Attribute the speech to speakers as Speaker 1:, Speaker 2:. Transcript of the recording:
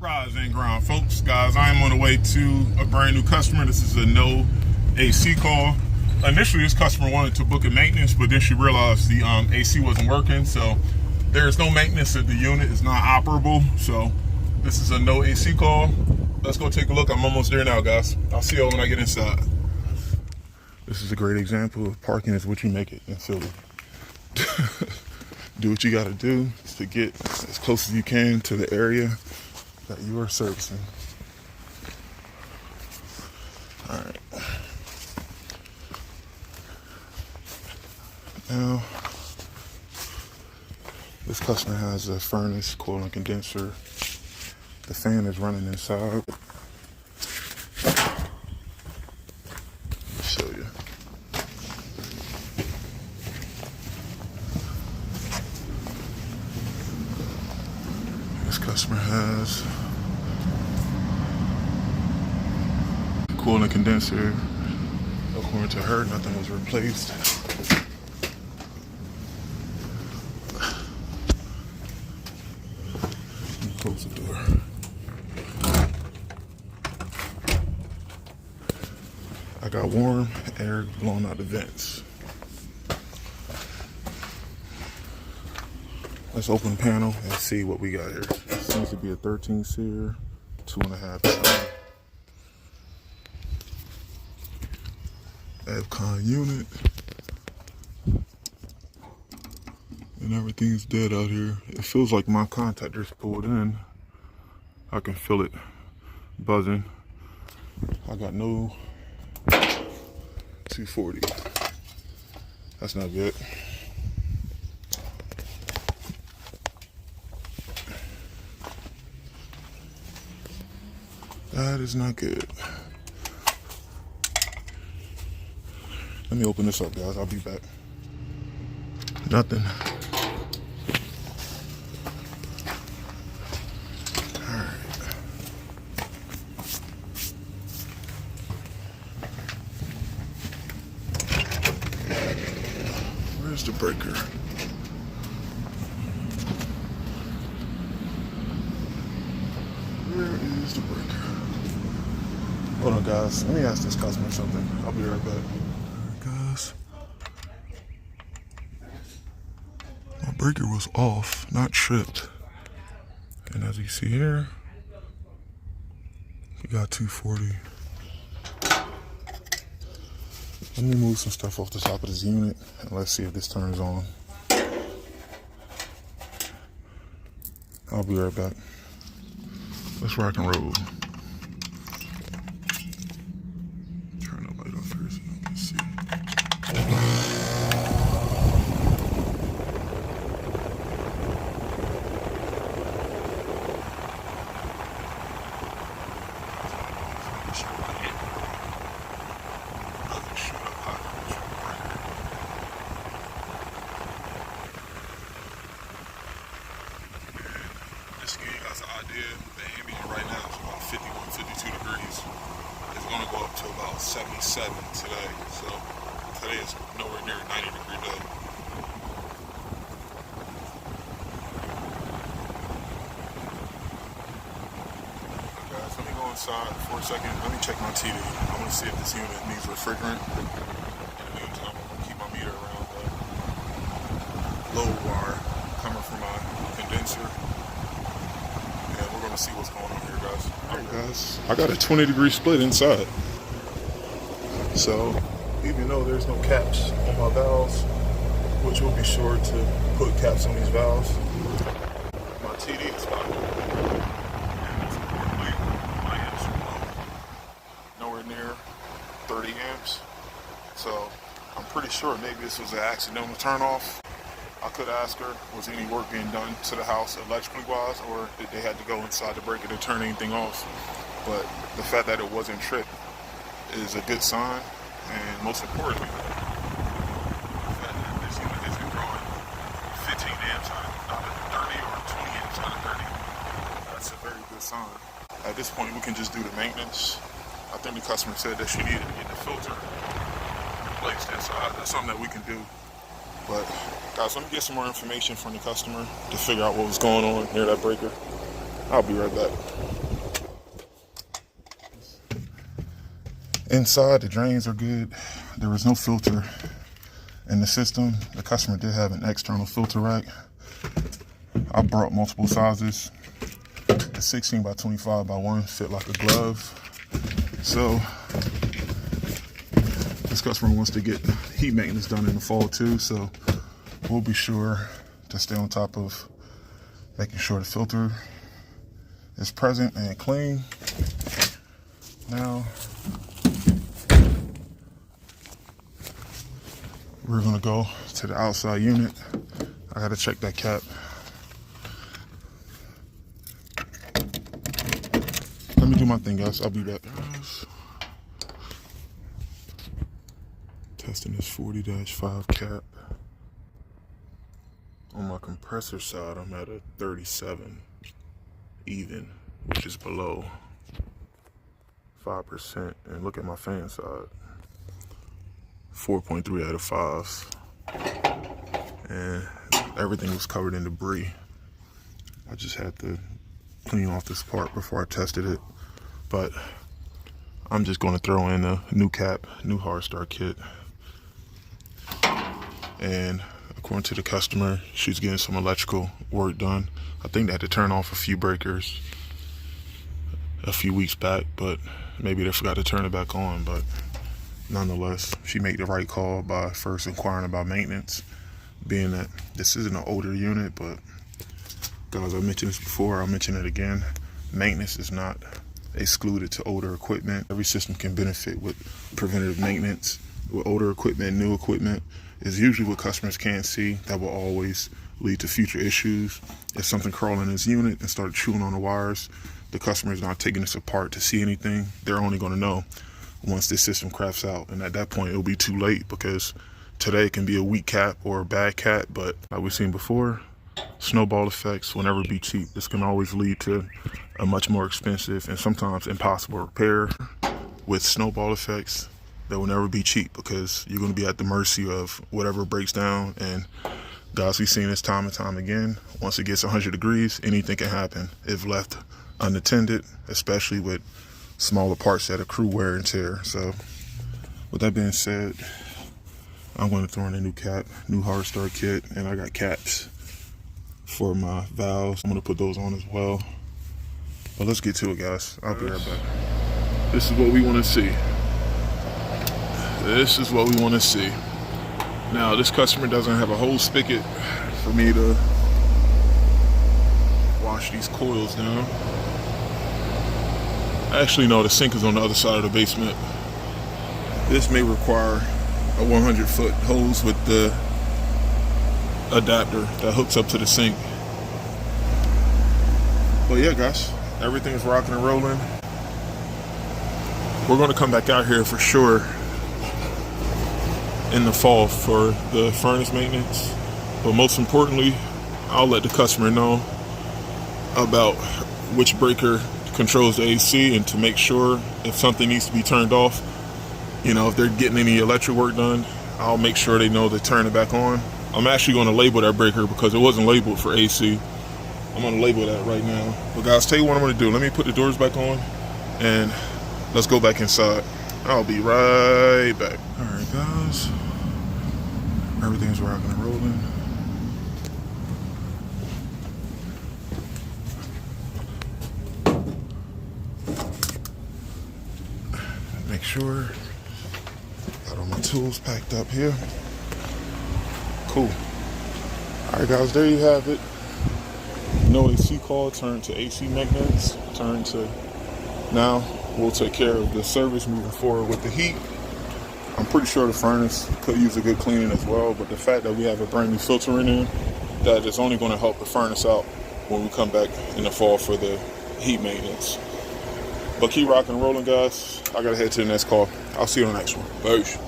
Speaker 1: Rise and ground, folks. Guys, I am on the way to a brand new customer. This is a no AC call. Initially, this customer wanted to book a maintenance, but then she realized the AC wasn't working, so there is no maintenance if the unit is not operable. So this is a no AC call. Let's go take a look. I'm almost there now, guys. I'll see y'all when I get inside. This is a great example of parking is what you make it in Philly. Do what you got to do to get as close as you can to the area that you are servicing. All right. Now, this customer has a furnace, coil and condenser. The fan is running inside. Let me show you. This customer has coil and condenser. According to her, nothing was replaced. Close the door. I got warm air blowing out the vents. Let's open the panel and see what we got here. It seems to be a 13 seer, 2.5 Evcon unit. And everything's dead out here. It feels like my contactor's pulled in. I can feel it buzzing. I got no 240. That's not good. That is not good. Let me open this up, guys. I'll be back. Nothing. Where's the breaker? Where is the breaker? Hold on, guys. Let me ask this customer something. I'll be right back. Alright, guys. My breaker was off, not tripped. And as you see here, we got 240. Let me move some stuff off the top of this unit and let's see if this turns on. I'll be right back. Let's rock and roll. Turn the light off here so you can see. Just to give you guys an idea, the ambient right now is about 51, 52 degrees. It's going to go up to about 77 today. So today is nowhere near a 90-degree day. Guys, let me go inside for a second. Let me check my TV. I want to see if this unit needs refrigerant. In the meantime, I'm going to keep my meter around the low wire coming from my condenser. We're gonna see what's going on here, guys. Alright, guys, I got a 20-degree split inside. So even though there's no caps on my valves, which we'll be sure to put caps on these valves, my TD is fine. And most importantly, my amps are low. Nowhere near 30 amps. So I'm pretty sure maybe this was an accidental turn off. I could ask her, was any work being done to the house electrically wise, or did they have to go inside the breaker to turn anything off? But the fact that it wasn't tripped is a good sign, and most importantly, the fact that this unit isn't drawing 15 amps out of 30 or 20 amps out of 30. That's a very good sign. At this point, we can just do the maintenance. I think the customer said that she needed to get the filter replaced inside. That's something that we can do. But guys, let me get some more information from the customer to figure out what was going on near that breaker. I'll be right back. Inside, the drains are good. There was no filter in the system. The customer did have an external filter rack. I brought multiple sizes. The 16 by 25 by 1 fit like a glove. So this customer wants to get heat maintenance done in the fall too, so we'll be sure to stay on top of making sure the filter is present and clean. Now we're gonna go to the outside unit. I gotta check that cap. Let me do my thing, guys. I'll be back. Testing this 40-5 cap. On my compressor side, I'm at a 37 even, which is below 5%. And look at my fan side, 4.3 out of 5. And everything was covered in debris. I just had to clean off this part before I tested it. But I'm just going to throw in a new cap, new hard start kit. And according to the customer, she's getting some electrical work done. I think they had to turn off a few breakers a few weeks back, but maybe they forgot to turn it back on. But nonetheless, she made the right call by first inquiring about maintenance, being that this isn't an older unit. But guys, I mentioned this before, I'll mention it again. Maintenance is not excluded to older equipment. Every system can benefit with preventative maintenance. With older equipment, new equipment is usually what customers can't see. That will always lead to future issues. If something crawled in this unit and started chewing on the wires, the customer is not taking this apart to see anything. They're only going to know once this system crafts out, and at that point it'll be too late, because today it can be a weak cap or a bad cap, but like we've seen before, snowball effects will never be cheap. This can always lead to a much more expensive and sometimes impossible repair. With snowball effects, they will never be cheap, because you're going to be at the mercy of whatever breaks down. And guys, we've seen this time and time again. Once it gets 100 degrees, anything can happen if left unattended, especially with smaller parts that accrue wear and tear. So with that being said, I'm going to throw in a new cap, new hard start kit, and I got caps for my valves. I'm going to put those on as well. But let's get to it, guys. I'll be right back. This is what we want to see. This is what we want to see. Now, this customer doesn't have a whole spigot for me to wash these coils down. Actually, no, the sink is on the other side of the basement. This may require a 100-foot hose with the adapter that hooks up to the sink. But yeah, guys, everything's rocking and rolling. We're going to come back out here for sure in the fall for the furnace maintenance. But most importantly, I'll let the customer know about which breaker controls the AC, and to make sure if something needs to be turned off, you know, if they're getting any electric work done, I'll make sure they know to turn it back on. I'm actually going to label that breaker because it wasn't labeled for AC. I'm going to label that right now. But guys, tell you what I'm going to do. Let me put the doors back on and let's go back inside. I'll be right back. All right, guys. Everything's rocking and rolling. Make sure got all my tools packed up here. Cool. All right, guys, there you have it. No AC call turned to AC maintenance. Turned to now we'll take care of the service moving forward with the heat. I'm pretty sure the furnace could use a good cleaning as well, but the fact that we have a brand new filter in there, that is only going to help the furnace out when we come back in the fall for the heat maintenance. But keep rocking and rolling, guys. I gotta head to the next call. I'll see you on the next one. Peace.